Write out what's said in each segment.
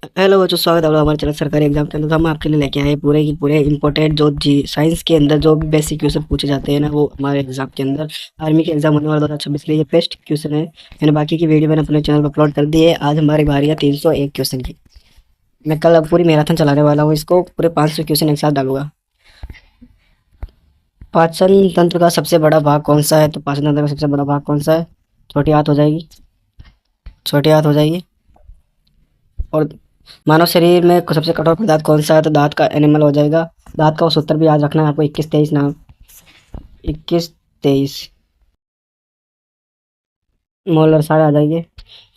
Hello बच्चों, स्वागत है आप लोग हमारे चैनल सरकारी एग्जाम के अंदर। तो हम आपके लिए लेके आए पूरे की पूरे इंपॉर्टेंट जो जी साइंस के अंदर जो भी बेसिक क्वेश्चन पूछे जाते हैं ना, वो हमारे एग्जाम के अंदर आर्मी के एग्जाम होने वाला 2026 के लिए ये बेस्ट क्वेश्चन है। मैंने बाकी की वीडियो मैंने अपने चैनल पर अपलोड कर दी है। आज हमारी बारी है 301 क्वेश्चन की। मैं कल अब पूरी मैराथन चलाने वाला हूँ, इसको पूरे 500 क्वेश्चन एक साथ डालूंगा। पाचन तंत्र का सबसे बड़ा भाग कौन सा है? तो पाचन तंत्र का सबसे बड़ा भाग कौन सा है? छोटी हाथ हो जाएगी, छोटी हाथ हो जाएगी। और मानव शरीर में सबसे कठोर पदार्थ कौन सा है? तो दांत का एनिमल हो जाएगा। दांत का सूत्र भी याद रखना है आपको, 21-23 नाम, 21-23 मोलर सारे आ जाएंगे।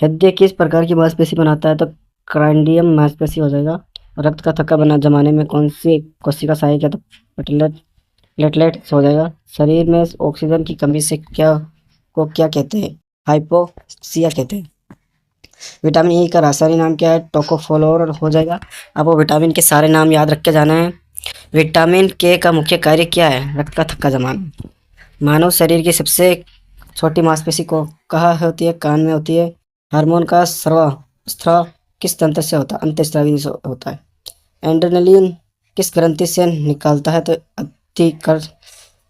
हृदय किस प्रकार की मांसपेशी बनाता है? तो क्राइंडियम मांसपेशी हो जाएगा। रक्त का थक्का बना जमाने में कौन सी कोशिका सहायक है? तो प्लेटलेट हो जाएगा। शरीर में ऑक्सीजन की कमी से क्या कहते हैं? हाइपोक्सिया कहते हैं। विटामिन ई का रासायनिक नाम क्या है? टोकोफोलोर हो जाएगा। आपको विटामिन के सारे नाम याद रख के जाना है। विटामिन के का मुख्य कार्य क्या है? रक्त का थक्का जमाना। मानव शरीर की सबसे छोटी मांसपेशी को कहाँ होती है? कान में होती है। हार्मोन का स्राव किस तंत्र से होता है? अंतःस्रावी से होता है। एड्रेनलिन किस ग्रंथि से निकालता है? तो अधिकर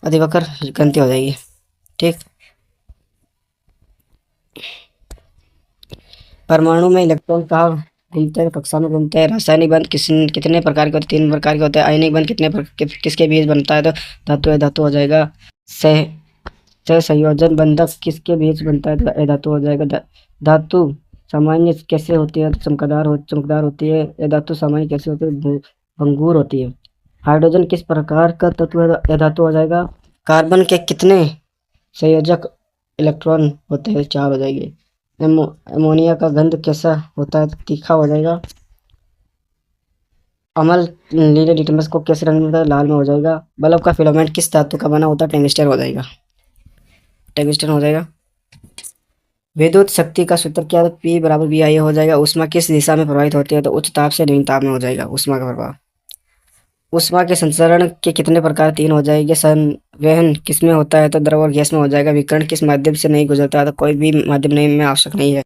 अधिवक्र ग्रंथि हो जाएगी। ठीक। परमाणु में इलेक्ट्रॉन कहाँ घूमते हैं? कक्षा में घूमते हैं। रासायनिक बंध कितने प्रकार के होते हैं? 3 प्रकार के होते हैं। आयनिक बंध किसके बीच बनता है? तो धातु हो जाएगा। सह संयोजन बंधक किसके बीच बनता है? तो धातु हो जाएगा। धातु सामान्य कैसे होती है? तो चमकदार होती है। धातु सामान्य कैसे होती है? भंगुर होती है। हाइड्रोजन किस प्रकार का तत्व है? तो धातु हो जाएगा। कार्बन के कितने संयोजक इलेक्ट्रॉन होते हैं? 4 हो जाएंगे। अमोनिया का गंध कैसा होता है? तो तीखा हो जाएगा। अम्ल नीले लिटमस को किस रंग में होता है? लाल में हो जाएगा। बल्ब का फिलामेंट किस धातु का बना होता है? टंगस्टन हो जाएगा। टंगस्टन हो जाएगा। विद्युत शक्ति का सूत्र क्या है? तो P बराबर VI हो जाएगा। ऊष्मा किस दिशा में प्रवाहित होती है? तो उच्च ताप से निम्न ताप में हो जाएगा ऊष्मा का प्रभाव। ऊष्मा के संचरण के कितने प्रकार? 3 हो जाएंगे। संवहन किसमें होता है? तो द्रव और गैस में हो जाएगा। विकिरण किस माध्यम से नहीं गुजरता है? तो कोई भी माध्यम नहीं में आवश्यक नहीं है।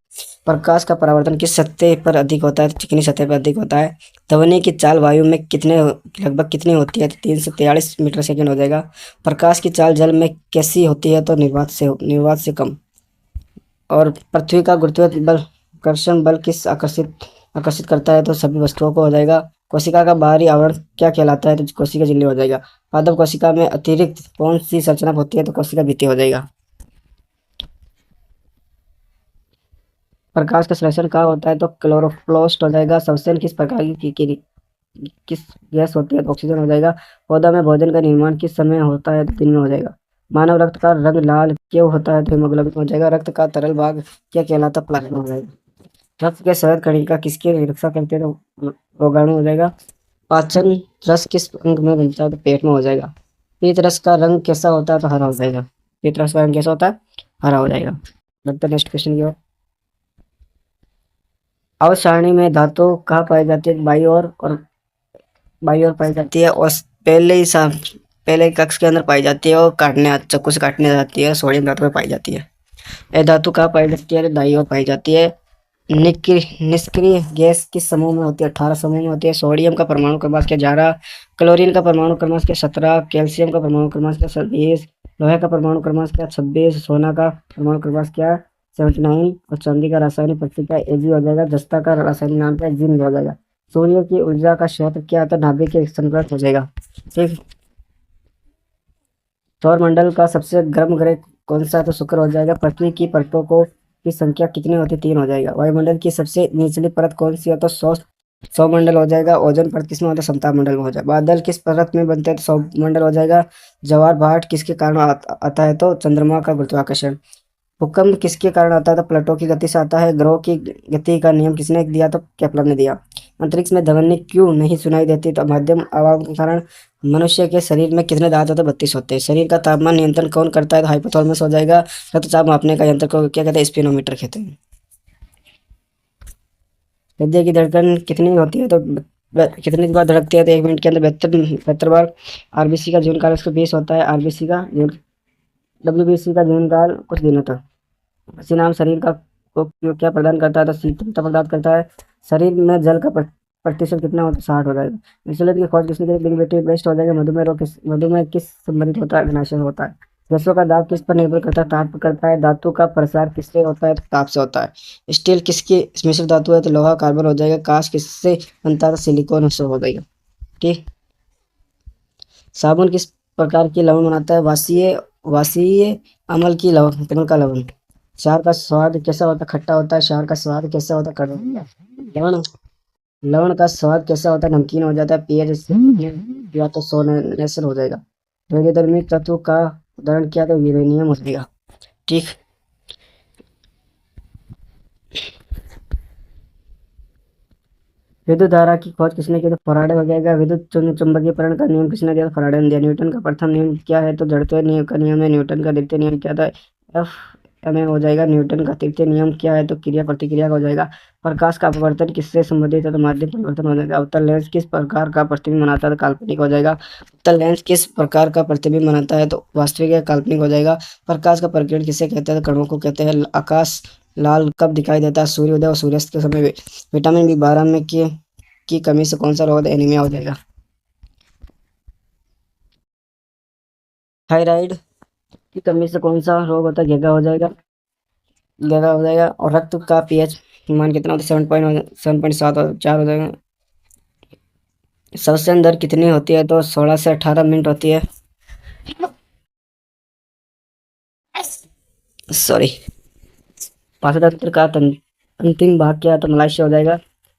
प्रकाश का परावर्तन किस सतह पर अधिक होता है? तो चिकनी सतह पर अधिक होता है। ध्वनि की चाल वायु में लगभग कितनी होती है? तो 343 मीटर सेकेंड हो जाएगा। प्रकाश की चाल जल में कैसी होती है? तो निर्वात से कम। और पृथ्वी का गुरुत्वाकर्षण बल किस आकर्षित करता है? तो सभी वस्तुओं को हो जाएगा। कोशिका का बाहरी आवरण क्या कहलाता है? तो कोशिका झिल्ली हो जाएगा। पादप कोशिका में अतिरिक्त कौन सी संरचना होती है? तो कोशिका भित्ति हो जाएगा। प्रकाश का संश्लेषण कहाँ होता है? तो क्लोरोप्लास्ट हो जाएगा। श्वसन किस प्रकार किस गैस होती है? तो ऑक्सीजन हो जाएगा। पौधा में भोजन का निर्माण किस समय होता है? तो दिन में हो जाएगा। मानव रक्त का रंग लाल क्यों होता है? तो हीमोग्लोबिन हो जाएगा। रक्त का तरल भाग क्या कहलाता है? प्लाज्मा हो जाएगा। रक्त के शहद कणिका किसकी रक्षा करते हैं? तो रोगाणु हो जाएगा। पाचन रस किस अंग में बनता है? तो पेट में हो जाएगा। पीत रस का रंग कैसा होता है? तो हरा हो जाएगा। पीत रस का रंग कैसा होता है? हरा हो जाएगा। लगता है नेक्स्ट क्वेश्चन की ओर। अवसारणी सारणी में धातु कहाँ पाई जाती है? बाई ओर पाई जाती है। और पहले कक्ष के अंदर पाई जाती है और चाकू से काटने जाती है। सोडियम धातु में पाई जाती है। यह धातु कहाँ पाई जाती है? तो दाईं ओर पाई जाती है। निष्क्रिय गैस किस समूह में होती है? 18 समूह में होती है। सोडियम का परमाणु क्रमांक क्या? 11। क्लोरीन का परमाणु क्रमांक क्या? 17। कैल्शियम का परमाणु क्रमांक क्या? 20। लोहे का परमाणु क्रमांक क्या? 26। सोना का परमाणु क्रमांक क्या? 79। और चांदी का रासायनिक प्रतीक Ag हो जाएगा। जस्ता का रासायनिक नाम क्या? जिंक हो जाएगा। सूर्य की ऊर्जा का क्षेत्र क्या होता है? नाभिक के संपर्क हो जाएगा। ठीक। सौरमंडल का सबसे गर्म ग्रह कौन सा है? तो शुक्र हो जाएगा। पृथ्वी की परतों की संख्या कितनी होती है? 3 हो जाएगा। वायुमंडल की सबसे निचली परत कौन सी है? तो सौमंडल हो जाएगा। ओजोन परत किसमें होता है? समताप मंडल में हो जाएगा। बादल किस परत में बनते हैं? तो सौमंडल हो जाएगा। जवार भाट किसके कारण आता है? तो चंद्रमा का गुरुत्वाकर्षण। भूकंप किसके कारण आता है? तो प्लेटों की गति से आता है। ग्रहों की गति का नियम किसने दिया? तो केपलर ने दिया। अंतरिक्ष में ध्वनि क्यों नहीं सुनाई देती? तो मध्यम आवाज के कारण। मनुष्य के शरीर में कितने दांत होते हैं? 32 होते हैं। शरीर का तापमान नियंत्रण कौन करता है? तो हाइपोथैलेमस हो जाएगा। रक्तचाप मापने का यंत्र को क्या कहते हैं? स्पीडोमीटर कहते हैं। हृदय की धड़कन कितनी होती है? तो कितनी बार धड़कती है? तो 1 मिनट के अंदर 72 बार। आरबीसी का जीवन काल 120 होता है। WBC का जीवन काल कुछ दिनों तक। पसीना शरीर का को क्या प्रदान करता है? तो शीतलता प्रदान करता है। शरीर में जल का प्रतिशत कितना होता है? 60 हो जाएगा। इंसुलिन की खोज किसने की? बिग बेटी बेस्ट हो जाएगा। मधुमेह किस संबंधित होता है? विनाशक होता है। रसों का दाब किस पर निर्भर करता है? ताप पर करता है। धातु का प्रसार किससे होता है? तो ताप से होता है। स्टील किसकी मिश्र धातु है? तो लोहा कार्बन हो जाएगा। कांच किससे बनता है? तो सिलिकॉन से हो जाएगा। ठीक। साबुन किस प्रकार की लवण बनाता है? वाष्पीय अम्ल की लवण, तरल का लवण। क्षार का स्वाद कैसा होता है? खट्टा होता है। क्षार का स्वाद कैसा होता है? कड़वा होता है। लवण लवण का स्वाद कैसा होता है? नमकीन हो जाता है। पीएच इससे या तो सोनेसर हो जाएगा। रेडियोधर्मी तत्व का उदाहरण क्या? तो यूरेनियम हो जाएगा। ठीक। विद्युत धारा की खोज किसने की? तो फराडे हो जाएगा। विद्युत चुंबकीयकरण का नियम किसने दिया? फराडे ने दिया। न्यूटन का प्रथम नियम क्या है? तो जड़त्व नियम का नियम है। न्यूटन का द्वितीय नियम क्या था? एफ एम हो जाएगा। न्यूटन का तृतीय नियम क्या है? तो क्रिया प्रतिक्रिया का हो जाएगा। प्रकाश का अपवर्तन किससे संबंधित है? तो माध्यम परिवर्तन हो जाएगा। उत्तल लेंस किस प्रकार का प्रतिबिंब बनाता है? तो काल्पनिक हो जाएगा। उत्तल लेंस किस प्रकार का प्रतिबिंब बनाता है? तो वास्तविक या काल्पनिक हो जाएगा। प्रकाश का प्रकीर्णन किसे कहते हैं? तो कणों को कहते हैं। आकाश लाल कब दिखाई देता है? सूर्योदय और सूर्यास्त के समय। विटामिन बी 12 में की कमी से कौन सा रोग? एनीमिया हो जाएगा। थायराइड की कमी से कौन सा रोग होता है? घेगा हो जाएगा। घेगा हो जाएगा। और रक्त का पीएच मान कितना होता है? 7.7 और 4 हो जाएगा। श्वसन दर कितनी होती है? तो 16 से 18 मिनट होती है। सॉरी। पाचन का अंतिम भाग क्या है? तो मलाशय हो जाएगा।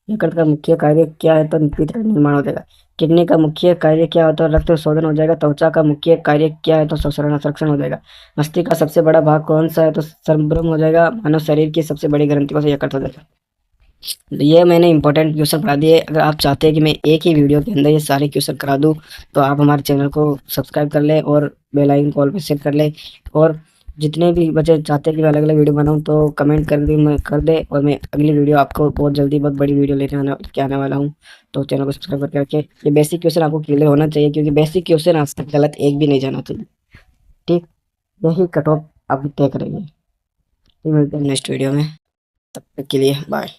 यकृत का मुख्य कार्य क्या है? तो पित्त का निर्माण हो जाएगा। किडनी का मुख्य कार्य क्या होता है? रक्त शोधन हो जाएगा। त्वचा का मुख्य कार्य क्या है? तो संरक्षण हो जाएगा। मस्तिष्क का सबसे बड़ा भाग कौन सा है? तो सर्ब्रम हो जाएगा। मानव शरीर की सबसे बड़ी ग्रंथि को से यकृत हो जाएगा। तो ये मैंने इंपॉर्टेंट क्वेश्चन पढ़ा दिए। अगर आप चाहते हैं कि मैं एक ही वीडियो के अंदर ये सारे क्वेश्चन करा दूं तो आप हमारे चैनल को सब्सक्राइब कर लें और बेल आइकन कॉल पर सेट कर लें। और जितने भी बच्चे चाहते हैं कि मैं अलग अलग वीडियो बनाऊं तो कमेंट कर दे और मैं अगली वीडियो आपको बहुत जल्दी बहुत बड़ी वीडियो लेके आने वाला हूं। तो चैनल को सब्सक्राइब करके रखें। ये बेसिक क्वेश्चन आपको क्लियर होना चाहिए क्योंकि बेसिक क्वेश्चन आज तक गलत एक भी नहीं जाना चाहिए। ठीक। यही कट ऑफ आप तय करेंगे। फिर मिलते हैं नेक्स्ट वीडियो में। तब तक के लिए बाय।